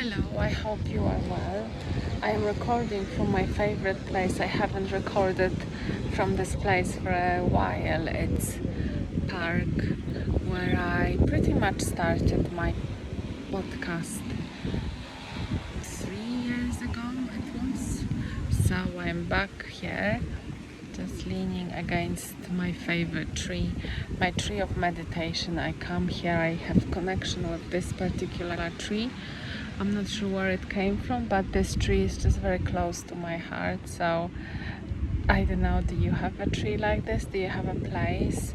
Hello, I hope you are well. I am recording from my favorite place. I haven't recorded from this place for a while. It's park where I pretty much started my podcast 3 years ago it was. So I'm back here just leaning against my favorite tree, my tree of meditation. I come here, I have connection with this particular tree. I'm not sure where it came from, but this tree is just very close to my heart. So I don't know, do you have a tree like this? Do you have a place?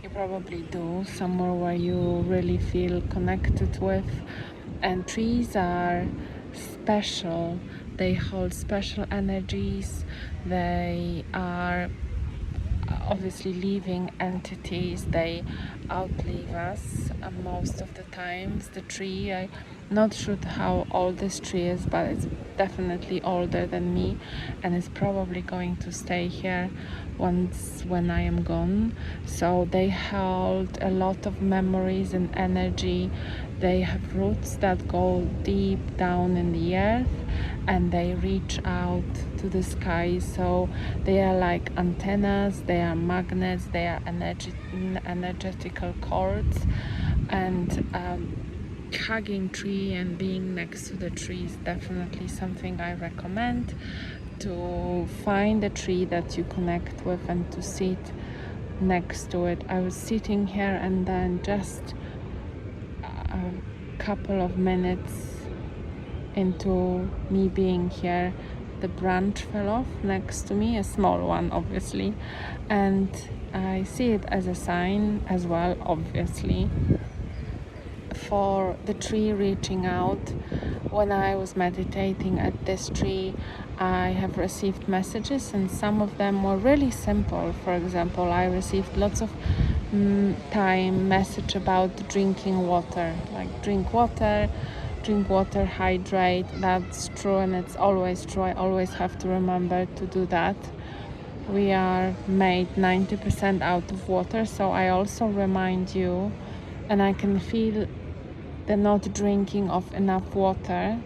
You probably do, somewhere where you really feel connected with. And trees are special. They hold special energies. They are obviously living entities. They outlive us most of the times. The tree, I'm not sure how old this tree is, but it's definitely older than me, and it's probably going to stay here once when I am gone. So they hold a lot of memories and energy. They have roots that go deep down in the earth, and they reach out to the sky. So they are like antennas, they are magnets, they are energetical cords. And hugging tree and being next to the tree is definitely something I recommend. To find a tree that you connect with and to sit next to it. I was sitting here, and then just a couple of minutes into me being here, the branch fell off next to me, a small one obviously, and I see it as a sign as well, obviously, for the tree reaching out. When I was meditating at this tree, I have received messages, and some of them were really simple. For example, I received lots of time message about drinking water, like drink water, hydrate. That's true, and it's always true. I always have to remember to do that. We are made 90% out of water, so I also remind you, and I can feel the not drinking of enough water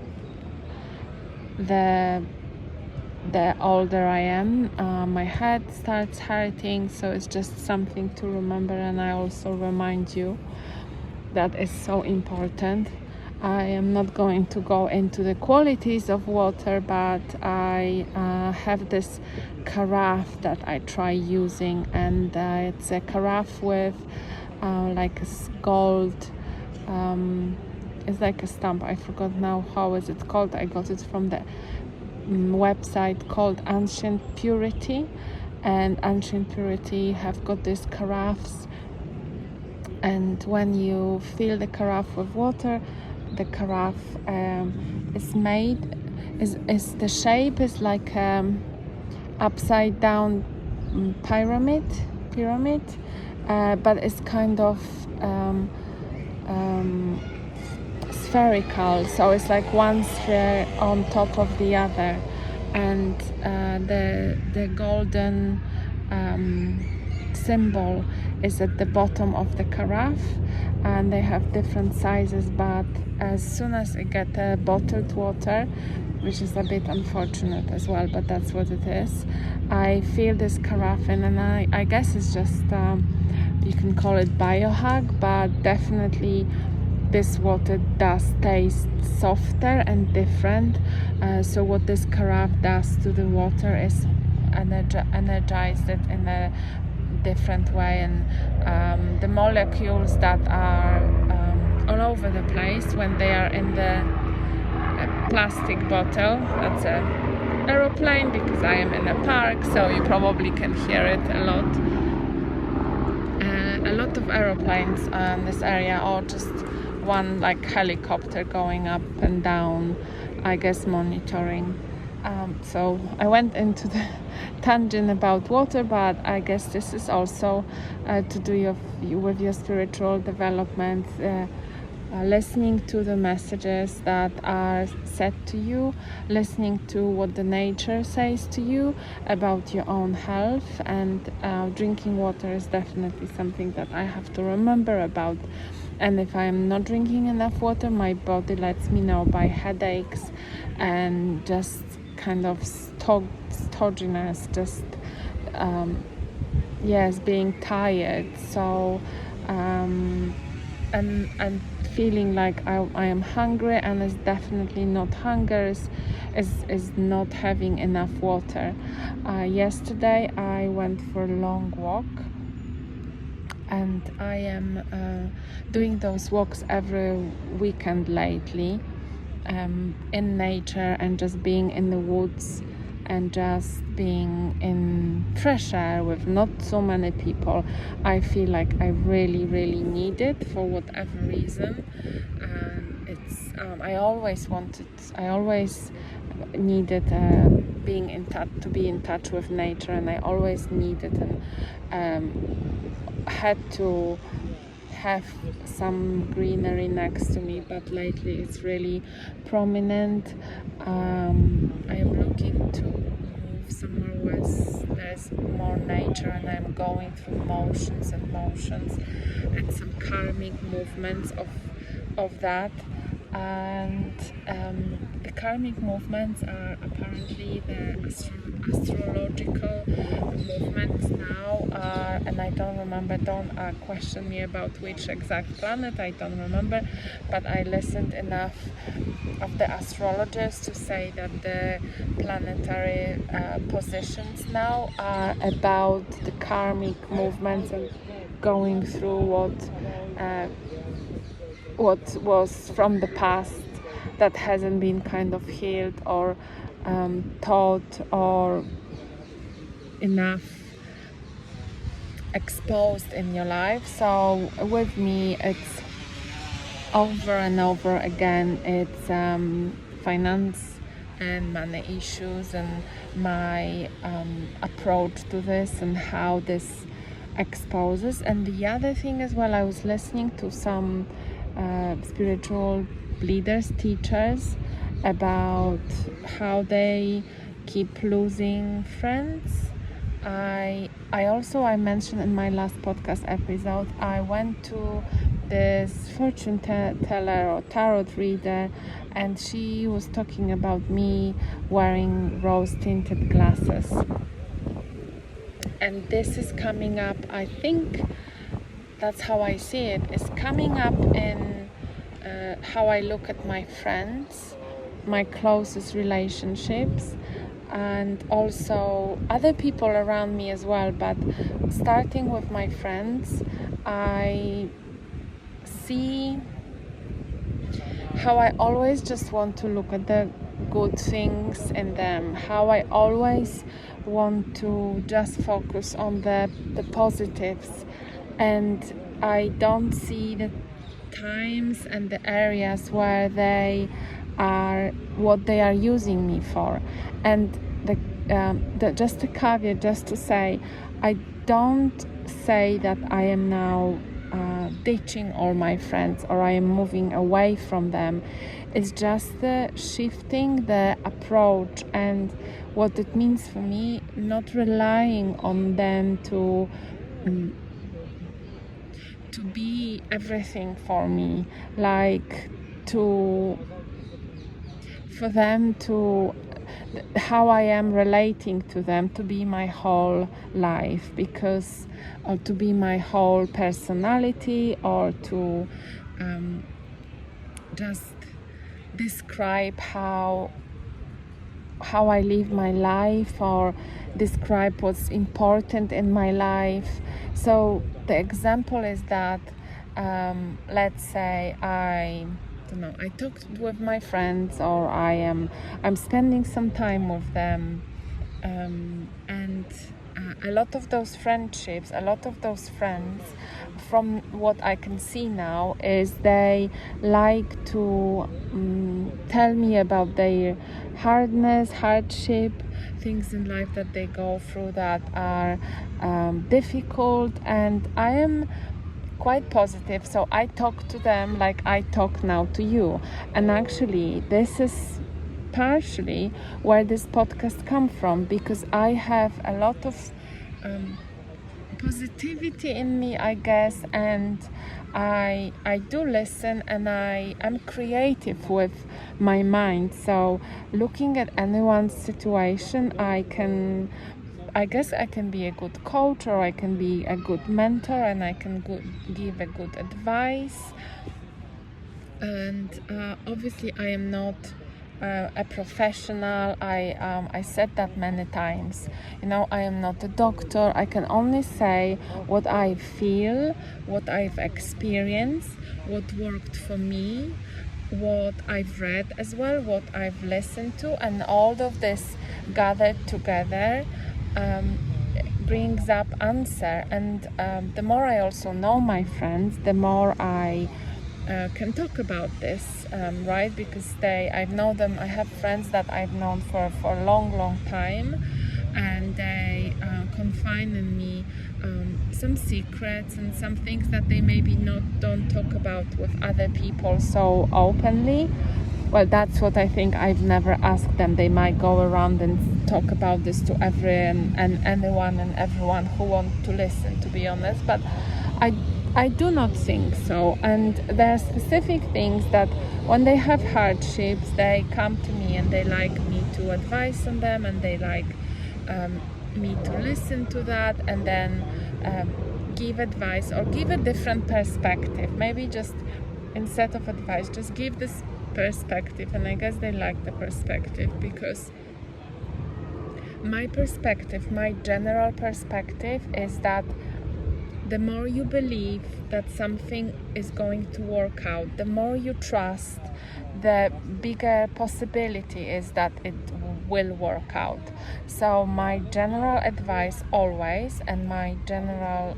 the older I am. My head starts hurting, so it's just something to remember, and I also remind you that is so important. I am not going to go into the qualities of water, but I have this carafe that I try using, and it's a carafe with like a gold, it's like a stamp. I forgot now how is it called. I got it from the website called Ancient Purity, and Ancient Purity have got these carafes, and when you fill the carafe with water, the carafe is made, is the shape is like upside down pyramid, but it's kind of spherical, so it's like one sphere on top of the other, and the golden symbol is at the bottom of the carafe, and they have different sizes, but as soon as I get bottled water, which is a bit unfortunate as well, but that's what it is, I fill this carafe in, and I guess it's just you can call it biohack, but definitely this water does taste softer and different. So what this carafe does to the water is energize it in a different way, and the molecules that are all over the place when they are in the plastic bottle, that's a aeroplane because I am in a park, so you probably can hear it a lot. A lot of aeroplanes in this area, or just one like helicopter going up and down, I guess monitoring. So I went into the tangent about water, but I guess this is also to do with your spiritual development, listening to the messages that are said to you, listening to what the nature says to you about your own health, and drinking water is definitely something that I have to remember about. and if I'm not drinking enough water, my body lets me know by headaches and just kind of stodginess, just being tired. So and feeling like I am hungry, and it's definitely not hunger, is not having enough water. Yesterday I went for a long walk, and I am doing those walks every weekend lately, in nature, and just being in the woods and just being in fresh air with not so many people. I feel like I really need it for whatever reason. It's I always needed being in touch, to be in touch with nature, and I always needed and had to have some greenery next to me, but lately it's really prominent. I am looking to move somewhere where there's more nature, and I'm going through motions and some karmic movements of that. And the karmic movements are apparently the astrological movements now are, and I don't remember, don't question me about which exact planet, I don't remember, but I listened enough of the astrologers to say that the planetary positions now are about the karmic movements and going through what was from the past that hasn't been kind of healed or taught or enough exposed in your life. So with me, it's over and over again, it's finance and money issues, and my approach to this and how this exposes. And the other thing as well, I was listening to some spiritual leaders, teachers, about how they keep losing friends. I mentioned in my last podcast episode, I went to this fortune teller or tarot reader, and she was talking about me wearing rose tinted glasses, and this is coming up, I think that's how I see it, is coming up in how I look at my friends, my closest relationships, and also other people around me as well. But starting with my friends, I see how I always just want to look at the good things in them, how I always want to just focus on the positives, and I don't see the times and the areas where they are, what they are using me for. And just a caveat, just to say, I don't say that I am now ditching all my friends or I am moving away from them. It's just the shifting the approach and what it means for me, not relying on them to be everything for me, like for them to, how I am relating to them, to be my whole life, because, or to be my whole personality, or to just describe how I live my life, or describe what's important in my life. So the example is that let's say I talked with my friends, or I'm spending some time with them, and a lot of those friendships, a lot of those friends, from what I can see now, is they like to tell me about their hardship, things in life that they go through that are difficult, and I am quite positive, so I talk to them like I talk now to you. And actually this is partially where this podcast come from, because I have a lot of positivity in me, I guess, and I do listen, and I'm creative with my mind. So looking at anyone's situation, I guess I can be a good coach, or I can be a good mentor, and I can give a good advice. And obviously I am not a professional. I said that many times. I am not a doctor. I can only say what I feel, what I've experienced, what worked for me, what I've read as well, what I've listened to, and all of this gathered together brings up answer. And the more I also know my friends, the more I can talk about this, right? Because I know them. I have friends that I've known for a long time, and they confide in me some secrets and some things that they maybe don't talk about with other people so openly. Well, that's what I think. I've never asked them. They might go around and talk about this to everyone and anyone and everyone who want to listen, to be honest. But I do not think so. And there are specific things that when they have hardships, they come to me and they like me to advise on them, and they like me to listen to that, and then give advice or give a different perspective. Maybe just instead of advice, just give this perspective. And I guess they like the perspective, because my perspective, my general perspective, is that the more you believe that something is going to work out, the more you trust, the bigger possibility is that it will work out. So my general advice always, and my general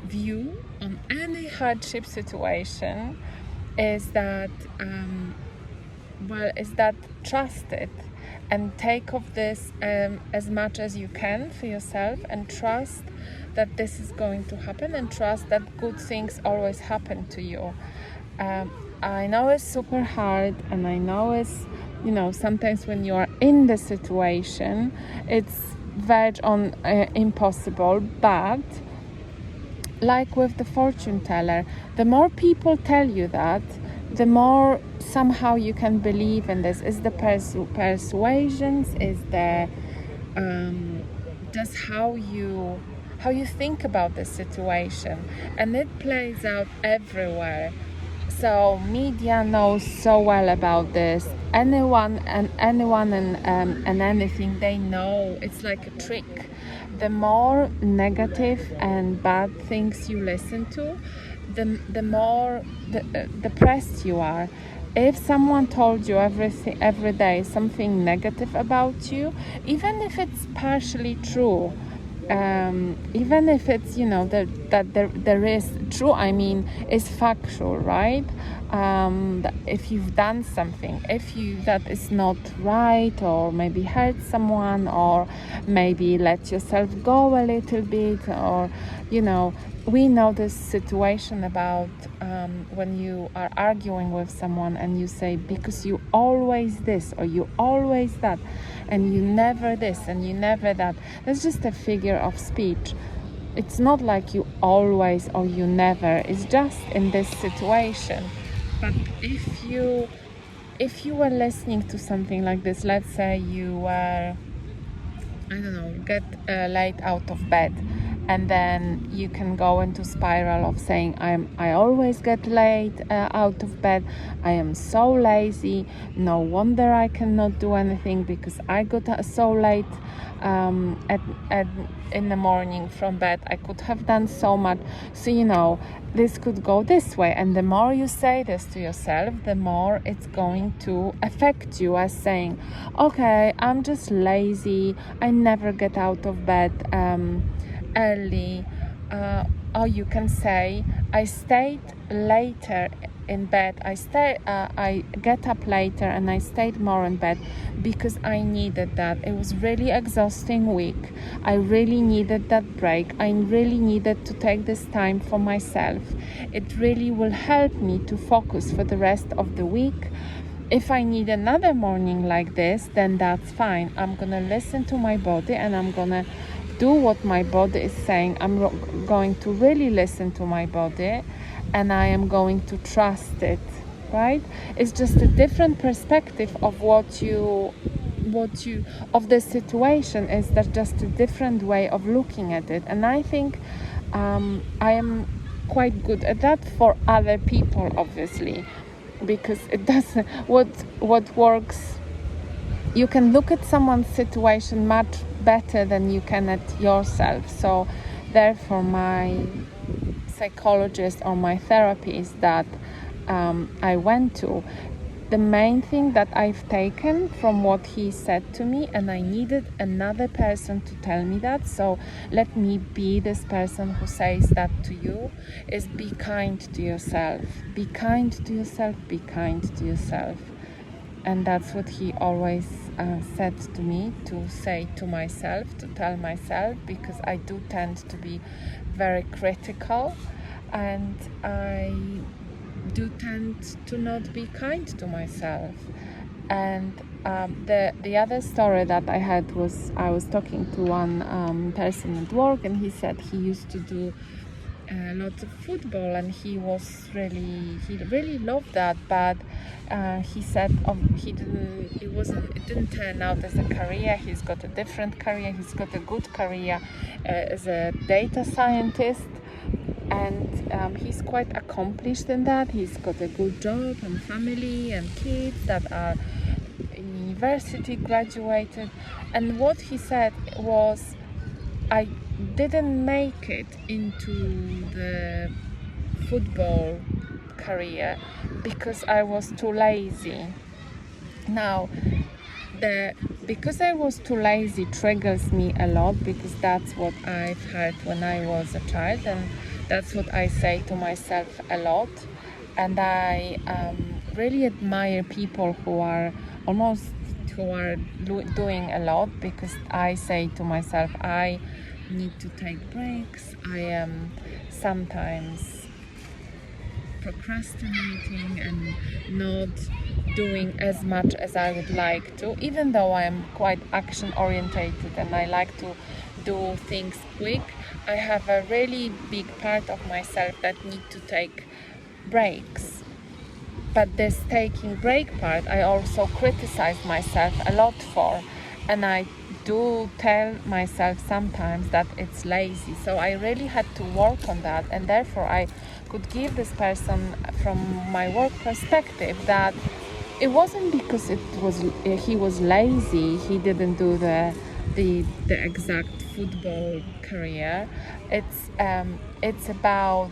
view on any hardship situation, is that trust it, and take of this as much as you can for yourself, and trust that this is going to happen, and trust that good things always happen to you. I know it's super hard, and I know it's, sometimes when you are in the situation, it's verge on impossible. But like with the fortune teller, the more people tell you that, the more somehow you can believe in this. Is the persuasions, is the just how you think about the situation, and it plays out everywhere. So media knows so well about this. Anyone and anything, they know. It's like a trick. The more negative and bad things you listen to, the more depressed you are. If someone told you every day something negative about you, even if it's partially true, even if it's that there is true, I mean, is factual, right? If you've done something, that is not right, or maybe hurt someone, or maybe let yourself go a little bit, or we know this situation about when you are arguing with someone and you say, because you always this, or you always that, and you never this and you never that. That's just a figure of speech. It's not like you always or you never. It's just in this situation. But if you were listening to something like this, let's say you were, get late out of bed, and then you can go into spiral of saying, I always get late out of bed. I am so lazy. No wonder I cannot do anything, because I got so late in the morning from bed. I could have done so much. So this could go this way, and the more you say this to yourself, the more it's going to affect you, as saying, okay, I'm just lazy. I never get out of bed early, or you can say, I stayed later in bed. I get up later and I stayed more in bed because I needed that. It was really exhausting week. I really needed that break. I really needed to take this time for myself. It really will help me to focus for the rest of the week. If I need another morning like this, then that's fine. I'm gonna listen to my body, and I'm gonna do what my body is saying. I'm going to really listen to my body, and I am going to trust it, right? It's just a different perspective of what you of the situation. Is that just a different way of looking at it? And I think I am quite good at that for other people, obviously, because it doesn't what works. You can look at someone's situation much better than you can at yourself. So therefore my psychologist or my therapist that I went to, the main thing that I've taken from what he said to me, and I needed another person to tell me that, so let me be this person who says that to you, is be kind to yourself. Be kind to yourself, be kind to yourself. And that's what he always said to me, to say to myself, to tell myself, because I do tend to be very critical, and I do tend to not be kind to myself. And the other story that I had was, I was talking to one person at work, and he said he used to do lots of football, and he really loved that, but he said it didn't turn out as a career. He's got a different career. He's got a good career as a data scientist, and he's quite accomplished in that. He's got a good job and family and kids that are in university, graduated. And what he said was, I didn't make it into the football career because I was too lazy. Now, because I was too lazy triggers me a lot, because that's what I've heard when I was a child, and that's what I say to myself a lot. And I really admire people who are doing a lot, because I say to myself, I need to take breaks. I am sometimes procrastinating and not doing as much as I would like to, even though I am quite action orientated and I like to do things quick. I have a really big part of myself that need to take breaks. But this taking break part, I also criticize myself a lot for, and I do tell myself sometimes that it's lazy. So I really had to work on that, and therefore I could give this person from my work perspective that it wasn't because he was lazy, he didn't do the exact football career. It's about,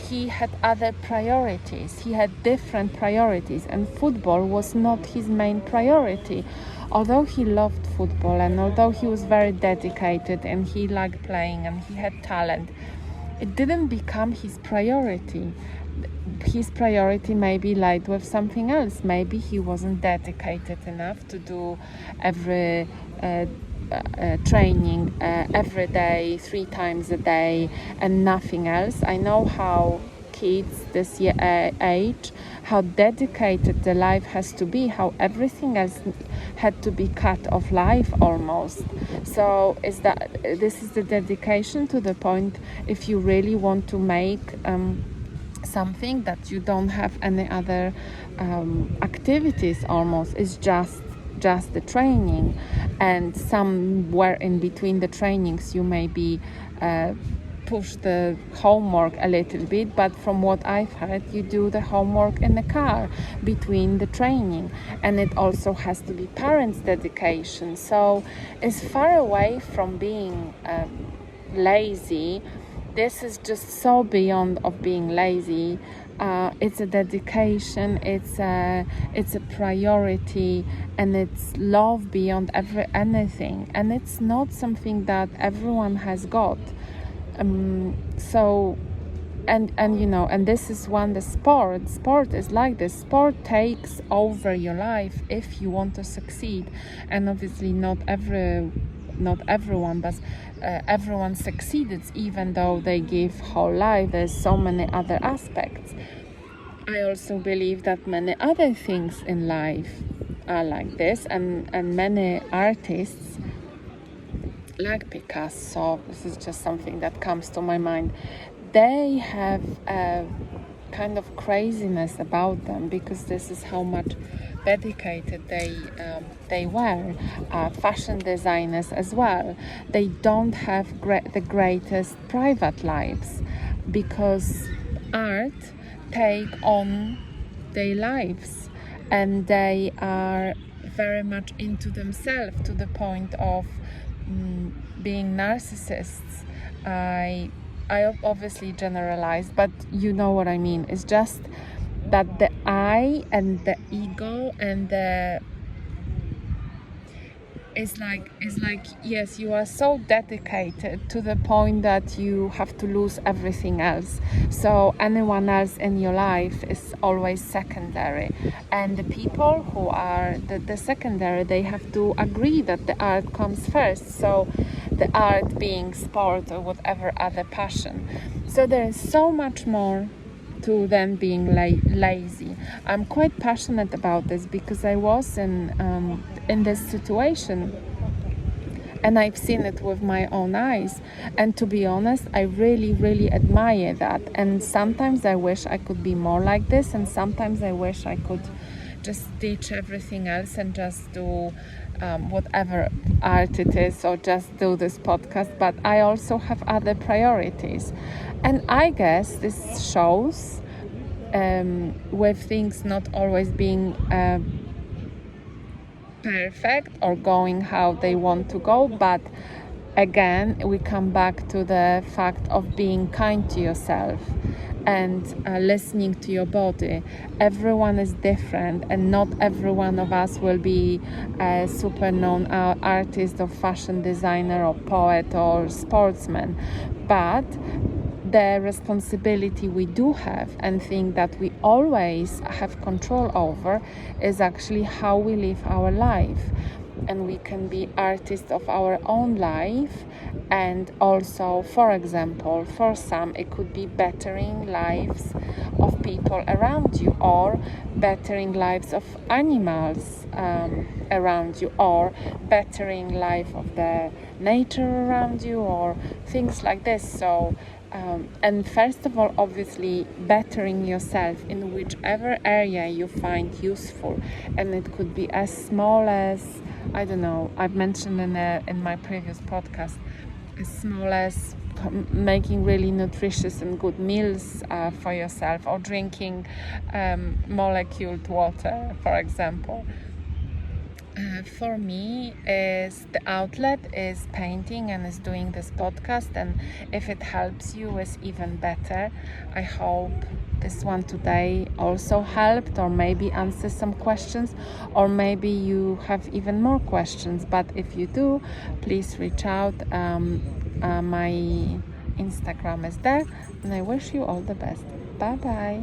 he had other priorities. He had different priorities, and football was not his main priority. Although he loved football, and although he was very dedicated and he liked playing and he had talent, it didn't become his priority. His priority maybe lied with something else. Maybe he wasn't dedicated enough to do every training every day, 3 times a day, and nothing else. I know how kids this age, how dedicated the life has to be, how everything else had to be cut off life almost. So this is the dedication to the point, if you really want to make something that you don't have any other activities, almost, it's just the training, and somewhere in between the trainings you maybe push the homework a little bit, but from what I've heard, you do the homework in the car between the training, and it also has to be parents' dedication. So it's far away from being lazy. This is just so beyond of being lazy. It's a dedication, it's a priority, and it's love beyond anything, and it's not something that everyone has got. So and you know, and this is the sport is like this. Sport takes over your life if you want to succeed, and obviously not everyone, but everyone succeeded, even though they give whole life. There's so many other aspects. I also believe that many other things in life are like this, and many artists like Picasso, this is just something that comes to my mind, they have a kind of craziness about them, because this is how much dedicated they were. Fashion designers as well, they don't have the greatest private lives, because art take on their lives, and they are very much into themselves, to the point of being narcissists. I obviously generalize, but you know what I mean. It's just that the I and the ego and the it's like yes, you are so dedicated to the point that you have to lose everything else, so anyone else in your life is always secondary, and the people who are the secondary, they have to agree that the art comes first, so the art being sport or whatever other passion. So there is so much more to them being lazy. I'm quite passionate about this, because I was in this situation, and I've seen it with my own eyes, and to be honest, I really admire that. And sometimes I wish I could be more like this, and sometimes I wish I could just ditch everything else and just do whatever art it is, or just do this podcast. But I also have other priorities, and I guess this shows with things not always being perfect or going how they want to go, but again we come back to the fact of being kind to yourself and listening to your body. Everyone is different, and not every one of us will be a super known artist or fashion designer or poet or sportsman, but the responsibility we do have and think that we always have control over is actually how we live our life. And we can be artists of our own life, and also, for example, for some it could be bettering lives of people around you, or bettering lives of animals around you, or bettering life of the nature around you, or things like this. So and first of all, obviously, bettering yourself in whichever area you find useful, and it could be as small as, I don't know, I've mentioned in my previous podcast, as small as making really nutritious and good meals for yourself, or drinking moleculed water, for example. For me, is the outlet is painting and is doing this podcast, and if it helps you, is even better. I hope this one today also helped, or maybe answer some questions, or maybe you have even more questions. But if you do, please reach out. My Instagram is there, and I wish you all the best. Bye bye.